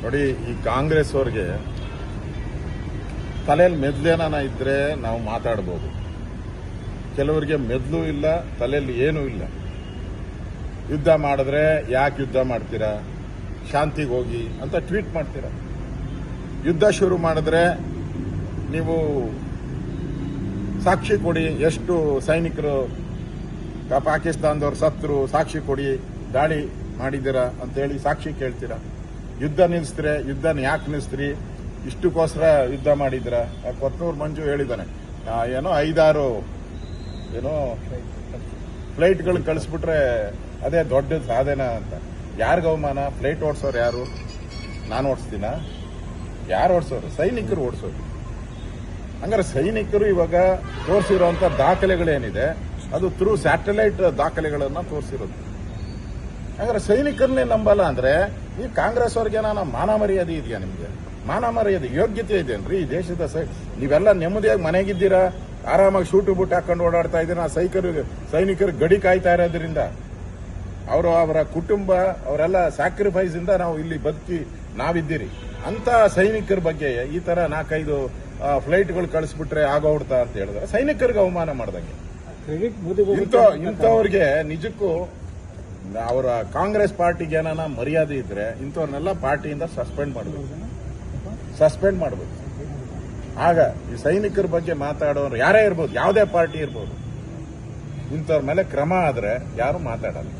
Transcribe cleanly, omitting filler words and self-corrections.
ನೋಡಿ, ಈ ಕಾಂಗ್ರೆಸ್ ಅವ್ರಿಗೆ ತಲೆಯಲ್ಲಿ ಮೆದ್ಲೇನ ಇದ್ರೆ ನಾವು ಮಾತಾಡ್ಬೋದು. ಕೆಲವರಿಗೆ ಮೆದ್ಲು ಇಲ್ಲ, ತಲೆಯಲ್ಲಿ ಏನೂ ಇಲ್ಲ. ಯುದ್ಧ ಮಾಡಿದ್ರೆ ಯಾಕೆ ಯುದ್ಧ ಮಾಡ್ತೀರಾ, ಶಾಂತಿಗೆ ಹೋಗಿ ಅಂತ ಟ್ವೀಟ್ ಮಾಡ್ತೀರಾ. ಯುದ್ಧ ಶುರು ಮಾಡಿದ್ರೆ ನೀವು ಸಾಕ್ಷಿ ಕೊಡಿ, ಎಷ್ಟು ಸೈನಿಕರು ಪಾಕಿಸ್ತಾನದವ್ರು ಸತ್ರು, ಸಾಕ್ಷಿ ಕೊಡಿ, ದಾಳಿ ಮಾಡಿದ್ದೀರಾ ಅಂತೇಳಿ ಸಾಕ್ಷಿ ಕೇಳ್ತೀರಾ. ಯುದ್ಧ ನಿಲ್ಲಿಸಿದ್ರೆ ಯುದ್ಧನ ಯಾಕೆ ನಿಲ್ಲಿಸ್ತೀರಿ, ಇಷ್ಟಕ್ಕೋಸ್ಕರ ಯುದ್ಧ ಮಾಡಿದ್ರ. ಕೊತ್ತನೂರು ಮಂಜು ಹೇಳಿದ್ದಾನೆ, ಏನೋ 5-6 ಏನೋ ಫ್ಲೈಟ್ಗಳು ಕಳಿಸ್ಬಿಟ್ರೆ ಅದೇ ದೊಡ್ಡ ಸಾಧನೆ ಅಂತ. ಯಾರಿಗ ಅವಮಾನ? ಫ್ಲೈಟ್ ಓಡಿಸೋರು ಯಾರು? ನಾನು ಓಡಿಸ್ತೀನ? ಯಾರು ಓಡಿಸೋರು? ಸೈನಿಕರು ಓಡಿಸೋರು. ಹಂಗಾರೆ ಸೈನಿಕರು ಇವಾಗ ತೋರಿಸಿರುವಂತ ದಾಖಲೆಗಳೇನಿದೆ ಅದು ಥ್ರೂ ಸ್ಯಾಟಲೈಟ್ ದಾಖಲೆಗಳನ್ನ ತೋರಿಸಿರೋದು. ಹಂಗಾರೆ ಸೈನಿಕರನ್ನೇ ನಂಬಲ್ಲ ಅಂದ್ರೆ ಈ ಕಾಂಗ್ರೆಸ್ ಅವ್ರಿಗೆ ಮಾನ ಮರ್ಯಾದೆ ಇದೆಯಾ? ನಿಮ್ಗೆ ಮಾನ ಮರ್ಯಾದೆ ಯೋಗ್ಯತೆ ಇದೆಯೇನ್ರಿ ಈ ದೇಶದ? ನೀವೆಲ್ಲ ನೆಮ್ಮದಿಯಾಗಿ ಮನೆಗಿದ್ದೀರಾ, ಆರಾಮಾಗಿ ಶೂಟು ಬೂಟ್ ಹಾಕೊಂಡು ಓಡಾಡ್ತಾ ಇದ್ದೀರಾ. ಸೈನಿಕರು ಗಡಿ ಕಾಯ್ತಾ ಇರೋದ್ರಿಂದ ಅವರ ಕುಟುಂಬ ಅವರೆಲ್ಲ ಸ್ಯಾಕ್ರಿಫೈಸ್ ಇಂದ ನಾವು ಇಲ್ಲಿ ಬದುಕಿ ನಾವಿದ್ದೀರಿ. ಅಂತ ಸೈನಿಕರ ಬಗ್ಗೆ ಈ ತರ 4-5 ಫ್ಲೈಟ್ಗಳು ಕಳಿಸ್ಬಿಟ್ರೆ ಆಗೋಡ್ತಾ ಅಂತ ಹೇಳಿದ್ರೆ ಸೈನಿಕರಿಗೆ ಅವಮಾನ ಮಾಡ್ದಂಗೆ. ಇಂಥವ್ರಿಗೆ ನಿಜಕ್ಕೂ ಅವರ ಕಾಂಗ್ರೆಸ್ ಪಾರ್ಟಿಗೆ ಏನಾನ ಮರ್ಯಾದೆ ಇದ್ರೆ ಇಂಥವ್ರನ್ನೆಲ್ಲ ಪಾರ್ಟಿಯಿಂದ ಸಸ್ಪೆಂಡ್ ಮಾಡಬೇಕು. ಆಗ ಈ ಸೈನಿಕರ ಬಗ್ಗೆ ಮಾತಾಡೋರು ಯಾರೇ ಇರ್ಬೋದು, ಯಾವುದೇ ಪಾರ್ಟಿ ಇರ್ಬೋದು, ಇಂಥವ್ರ ಮೇಲೆ ಕ್ರಮ ಆದ್ರೆ ಯಾರು ಮಾತಾಡಲ್ಲ.